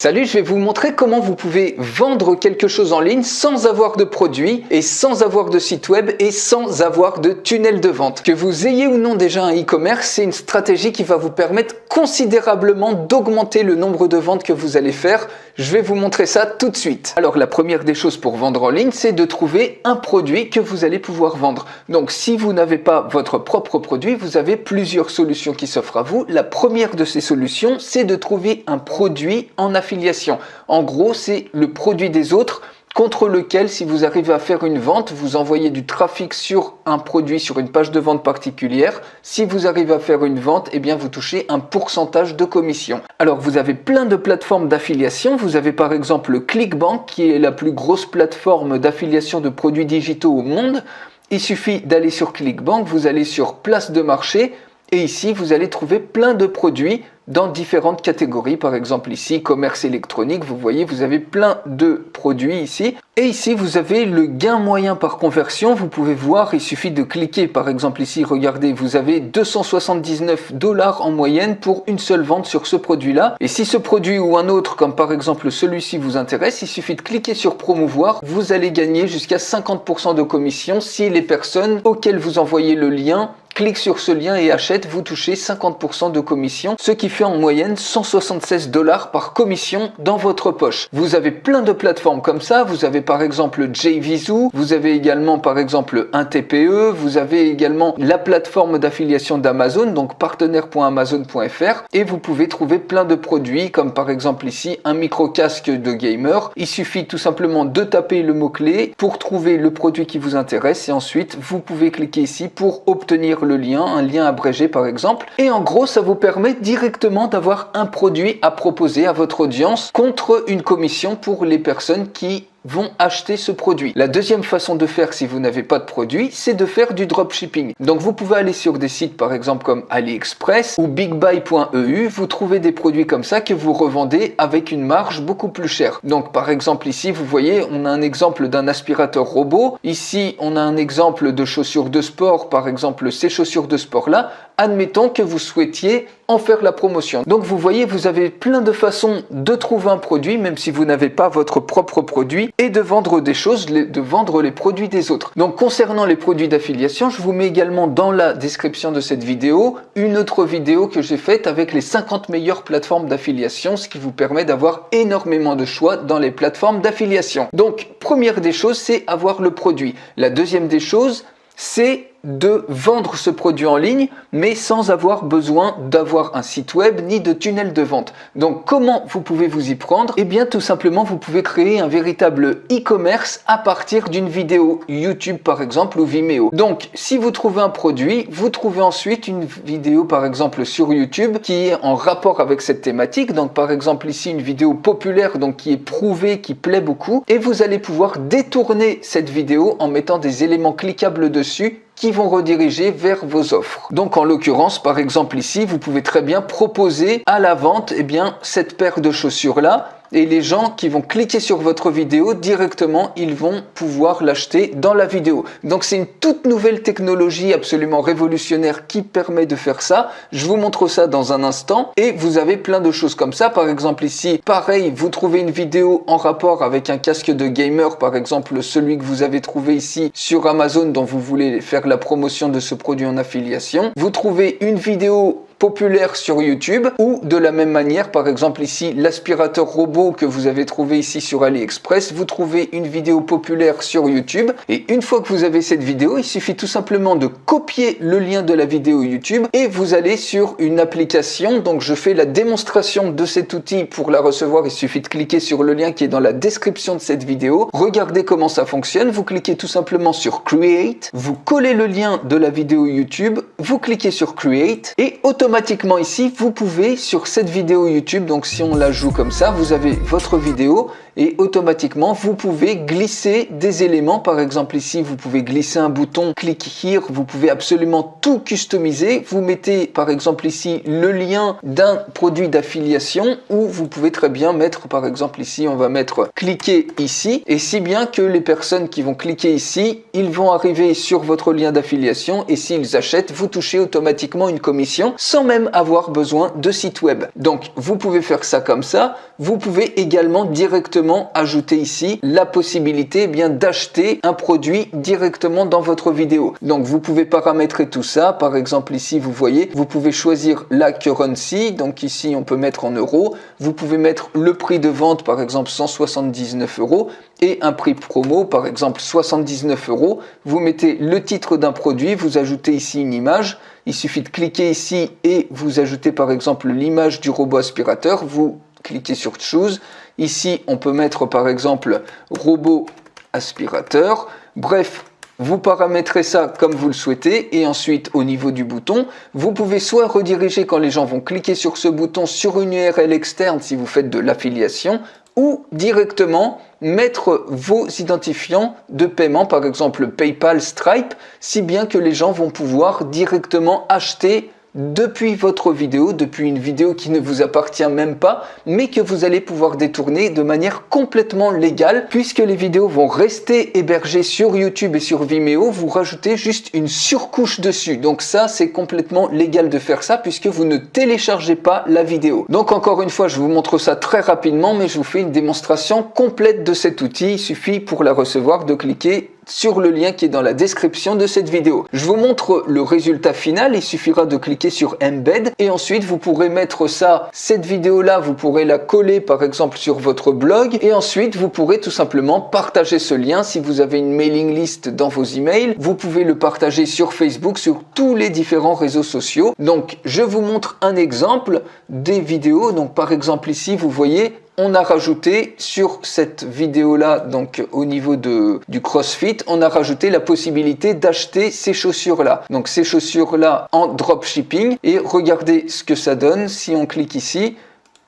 Salut, je vais vous montrer comment vous pouvez vendre quelque chose en ligne sans avoir de produit et sans avoir de site web et sans avoir de tunnel de vente. Que vous ayez ou non déjà un e-commerce, c'est une stratégie qui va vous permettre considérablement d'augmenter le nombre de ventes que vous allez faire. Je vais vous montrer ça tout de suite. Alors la première des choses pour vendre en ligne, c'est de trouver un produit que vous allez pouvoir vendre. Donc si vous n'avez pas votre propre produit, vous avez plusieurs solutions qui s'offrent à vous. La première de ces solutions, c'est de trouver un produit en affiliation. En gros, c'est le produit des autres contre lequel, si vous arrivez à faire une vente, vous envoyez du trafic sur un produit, sur une page de vente particulière. Si vous arrivez à faire une vente, eh bien vous touchez un pourcentage de commission. Alors vous avez plein de plateformes d'affiliation. Vous avez par exemple ClickBank, qui est la plus grosse plateforme d'affiliation de produits digitaux au monde. Il suffit d'aller sur ClickBank, vous allez sur place de marché et ici vous allez trouver plein de produits dans différentes catégories. Par exemple ici, commerce électronique, vous voyez, vous avez plein de produits ici. Et ici, vous avez le gain moyen par conversion. Vous pouvez voir, il suffit de cliquer. Par exemple ici, regardez, vous avez 279 $ en moyenne pour une seule vente sur ce produit-là. Et si ce produit ou un autre, comme par exemple celui-ci, vous intéresse, il suffit de cliquer sur promouvoir. Vous allez gagner jusqu'à 50% de commission si les personnes auxquelles vous envoyez le lien cliquent sur ce lien et achètent, vous touchez 50% de commission, ce qui fait en moyenne 176 $ par commission dans votre poche. Vous avez plein de plateformes comme ça, vous avez par exemple JVZoo, vous avez également par exemple un TPE, vous avez également la plateforme d'affiliation d'Amazon, donc partenaire.amazon.fr, et vous pouvez trouver plein de produits comme par exemple ici un micro-casque de gamer. Il suffit tout simplement de taper le mot-clé pour trouver le produit qui vous intéresse et ensuite vous pouvez cliquer ici pour obtenir le lien, un lien abrégé par exemple, et en gros ça vous permet directement d'avoir un produit à proposer à votre audience contre une commission pour les personnes qui vont acheter ce produit. La deuxième façon de faire si vous n'avez pas de produit, c'est de faire du dropshipping. Donc vous pouvez aller sur des sites par exemple comme AliExpress ou BigBuy.eu, vous trouvez des produits comme ça que vous revendez avec une marge beaucoup plus chère. Donc par exemple ici, vous voyez, on a un exemple d'un aspirateur robot. Ici, on a un exemple de chaussures de sport, par exemple ces chaussures de sport là. Admettons que vous souhaitiez en faire la promotion. Donc vous voyez, vous avez plein de façons de trouver un produit, même si vous n'avez pas votre propre produit, et de vendre des choses, de vendre les produits des autres. Donc concernant les produits d'affiliation, je vous mets également dans la description de cette vidéo une autre vidéo que j'ai faite avec les 50 meilleures plateformes d'affiliation, ce qui vous permet d'avoir énormément de choix dans les plateformes d'affiliation. Donc première des choses, c'est avoir le produit. La deuxième des choses, c'est de vendre ce produit en ligne, mais sans avoir besoin d'avoir un site web ni de tunnel de vente. Donc comment vous pouvez vous y prendre? Eh bien tout simplement, vous pouvez créer un véritable e-commerce à partir d'une vidéo YouTube par exemple ou Vimeo. Donc si vous trouvez un produit, vous trouvez ensuite une vidéo par exemple sur YouTube qui est en rapport avec cette thématique. Donc par exemple ici une vidéo populaire, donc qui est prouvée, qui plaît beaucoup, et vous allez pouvoir détourner cette vidéo en mettant des éléments cliquables dessus qui vont rediriger vers vos offres. Donc en l'occurrence, par exemple ici, vous pouvez très bien proposer à la vente cette paire de chaussures là, et les gens qui vont cliquer sur votre vidéo directement, ils vont pouvoir l'acheter dans la vidéo. Donc c'est une toute nouvelle technologie absolument révolutionnaire qui permet de faire ça. Je vous montre ça dans un instant et vous avez plein de choses comme ça. Par exemple ici, pareil, vous trouvez une vidéo en rapport avec un casque de gamer, par exemple celui que vous avez trouvé ici sur Amazon dont vous voulez faire la promotion de ce produit en affiliation. Vous trouvez une vidéo populaire sur YouTube ou de la même manière, par exemple ici l'aspirateur robot que vous avez trouvé ici sur AliExpress, vous trouvez une vidéo populaire sur YouTube et une fois que vous avez cette vidéo, il suffit tout simplement de copier le lien de la vidéo YouTube et vous allez sur une application. Donc je fais la démonstration de cet outil. Pour la recevoir, il suffit de cliquer sur le lien qui est dans la description de cette vidéo. Regardez comment ça fonctionne. Vous cliquez tout simplement sur Create, vous collez le lien de la vidéo YouTube, vous cliquez sur Create et automatiquement ici, vous pouvez sur cette vidéo YouTube, donc si on la joue comme ça, vous avez votre vidéo et automatiquement vous pouvez glisser des éléments. Par exemple ici, vous pouvez glisser un bouton Click Here, vous pouvez absolument tout customiser. Vous mettez par exemple ici le lien d'un produit d'affiliation ou vous pouvez très bien mettre par exemple ici, on va mettre cliquer ici, et si bien que les personnes qui vont cliquer ici, ils vont arriver sur votre lien d'affiliation et s'ils achètent, vous touchez automatiquement une commission sans sans même avoir besoin de site web. Donc vous pouvez faire ça comme ça. Vous pouvez également directement ajouter ici la possibilité d'acheter un produit directement dans votre vidéo. Donc vous pouvez paramétrer tout ça. Par exemple ici vous voyez, vous pouvez choisir la currency. Donc ici on peut mettre en euros. Vous pouvez mettre le prix de vente, par exemple 179 € et un prix promo, par exemple 79 €. Vous mettez le titre d'un produit, vous ajoutez ici une image. Il suffit de cliquer ici et vous ajoutez par exemple l'image du robot aspirateur. Vous cliquez sur Choose. Ici, on peut mettre par exemple robot aspirateur. Bref, vous paramétrez ça comme vous le souhaitez et ensuite au niveau du bouton, vous pouvez soit rediriger quand les gens vont cliquer sur ce bouton sur une URL externe si vous faites de l'affiliation, ou directement mettre vos identifiants de paiement, par exemple PayPal, Stripe, si bien que les gens vont pouvoir directement acheter depuis votre vidéo, depuis une vidéo qui ne vous appartient même pas, mais que vous allez pouvoir détourner de manière complètement légale, puisque les vidéos vont rester hébergées sur YouTube et sur Vimeo, vous rajoutez juste une surcouche dessus. Donc ça, c'est complètement légal de faire ça, puisque vous ne téléchargez pas la vidéo. Donc encore une fois, je vous montre ça très rapidement, mais je vous fais une démonstration complète de cet outil. Il suffit pour la recevoir de cliquer sur le lien qui est dans la description de cette vidéo. Je vous montre le résultat final, il suffira de cliquer sur Embed et ensuite vous pourrez mettre cette vidéo là, vous pourrez la coller par exemple sur votre blog et ensuite vous pourrez tout simplement partager ce lien. Si vous avez une mailing list dans vos emails, vous pouvez le partager sur Facebook, sur tous les différents réseaux sociaux. Donc je vous montre un exemple des vidéos. Donc par exemple ici vous voyez, on a rajouté sur cette vidéo-là, donc au niveau du CrossFit, on a rajouté la possibilité d'acheter ces chaussures-là. Donc ces chaussures-là en dropshipping. Et regardez ce que ça donne. Si on clique ici,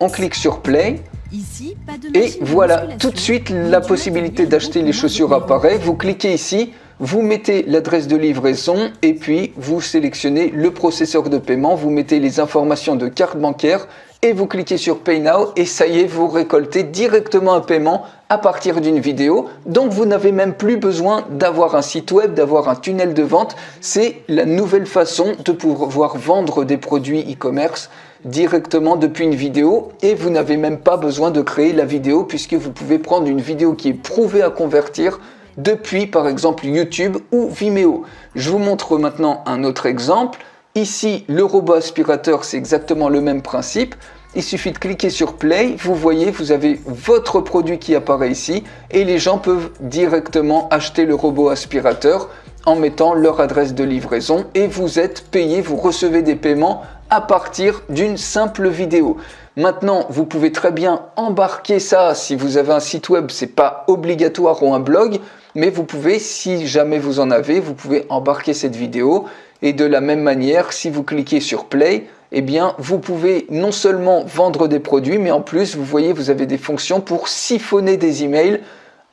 on clique sur Play. Ici, pas de et voilà, tout de suite, la possibilité d'acheter les chaussures apparaît. Vous cliquez ici. Vous mettez l'adresse de livraison et puis vous sélectionnez le processeur de paiement. Vous mettez les informations de carte bancaire et vous cliquez sur Pay Now et ça y est, vous récoltez directement un paiement à partir d'une vidéo. Donc vous n'avez même plus besoin d'avoir un site web, d'avoir un tunnel de vente. C'est la nouvelle façon de pouvoir vendre des produits e-commerce directement depuis une vidéo et vous n'avez même pas besoin de créer la vidéo puisque vous pouvez prendre une vidéo qui est prouvée à convertir depuis par exemple YouTube ou Vimeo. Je vous montre maintenant un autre exemple. Ici, le robot aspirateur, c'est exactement le même principe. Il suffit de cliquer sur Play. Vous voyez, vous avez votre produit qui apparaît ici et les gens peuvent directement acheter le robot aspirateur en mettant leur adresse de livraison et vous êtes payé, vous recevez des paiements à partir d'une simple vidéo. Maintenant, vous pouvez très bien embarquer ça si vous avez un site web, c'est pas obligatoire ou un blog, mais vous pouvez, si jamais vous en avez, vous pouvez embarquer cette vidéo. Et de la même manière, si vous cliquez sur Play, eh bien, vous pouvez non seulement vendre des produits, mais en plus, vous voyez, vous avez des fonctions pour siphonner des emails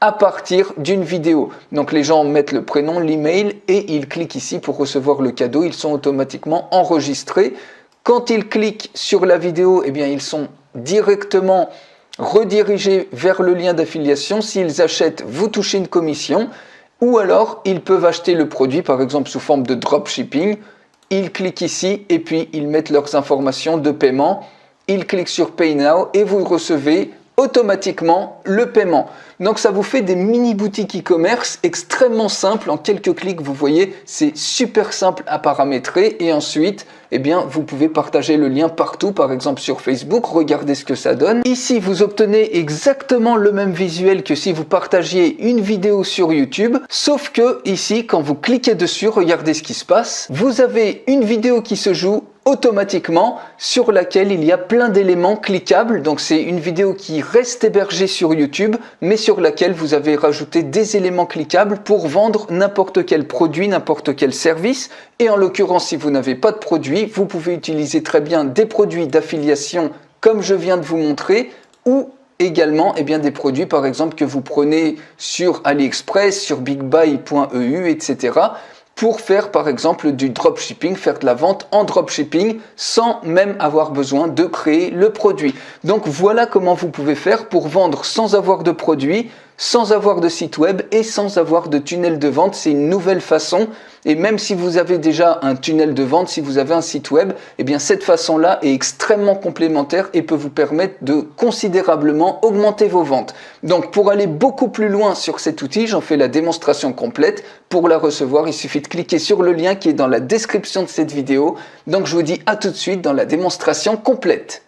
à partir d'une vidéo. Donc, les gens mettent le prénom, l'email et ils cliquent ici pour recevoir le cadeau. Ils sont automatiquement enregistrés. Quand ils cliquent sur la vidéo, eh bien, ils sont directement redirigés vers le lien d'affiliation. S'ils achètent, vous touchez une commission. Ou alors, ils peuvent acheter le produit, par exemple, sous forme de dropshipping. Ils cliquent ici et puis ils mettent leurs informations de paiement. Ils cliquent sur Pay Now et vous recevez automatiquement le paiement. Donc ça vous fait des mini boutiques e-commerce extrêmement simples. En quelques clics, vous voyez, c'est super simple à paramétrer. Et ensuite, eh bien, vous pouvez partager le lien partout, par exemple sur Facebook. Regardez ce que ça donne. Ici, vous obtenez exactement le même visuel que si vous partagiez une vidéo sur YouTube. Sauf que ici, quand vous cliquez dessus, regardez ce qui se passe. Vous avez une vidéo qui se joue automatiquement sur laquelle il y a plein d'éléments cliquables. Donc c'est une vidéo qui reste hébergée sur YouTube mais sur laquelle vous avez rajouté des éléments cliquables pour vendre n'importe quel produit, n'importe quel service. Et en l'occurrence, si vous n'avez pas de produit, vous pouvez utiliser très bien des produits d'affiliation comme je viens de vous montrer ou également des produits par exemple que vous prenez sur AliExpress, sur BigBuy.eu, etc. pour faire par exemple du dropshipping, faire de la vente en dropshipping sans même avoir besoin de créer le produit. Donc voilà comment vous pouvez faire pour vendre sans avoir de produit, sans avoir de site web et sans avoir de tunnel de vente. C'est une nouvelle façon, et même si vous avez déjà un tunnel de vente, si vous avez un site web, eh bien cette façon-là est extrêmement complémentaire et peut vous permettre de considérablement augmenter vos ventes. Donc pour aller beaucoup plus loin sur cet outil, j'en fais la démonstration complète. Pour la recevoir, il suffit de cliquer sur le lien qui est dans la description de cette vidéo. Donc je vous dis à tout de suite dans la démonstration complète.